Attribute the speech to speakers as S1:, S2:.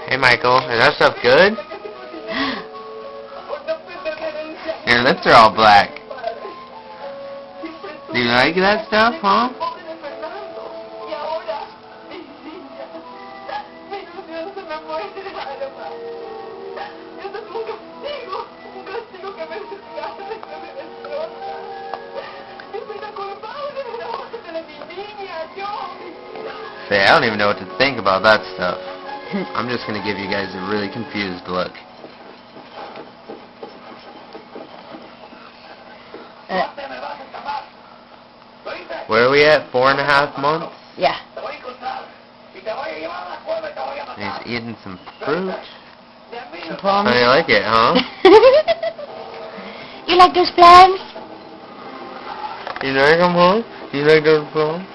S1: Hey Michael, is that stuff good? Your lips are all black. Do you like that stuff, huh? Say, I don't even know what to think about that stuff. I'm just going to give you guys a really confused look. Where are we at? 4.5 months?
S2: Yeah.
S1: And he's eating some fruit.
S2: Some plums.
S1: How do you like it, huh?
S2: You like those plums?
S1: You like them, huh? You like those plums?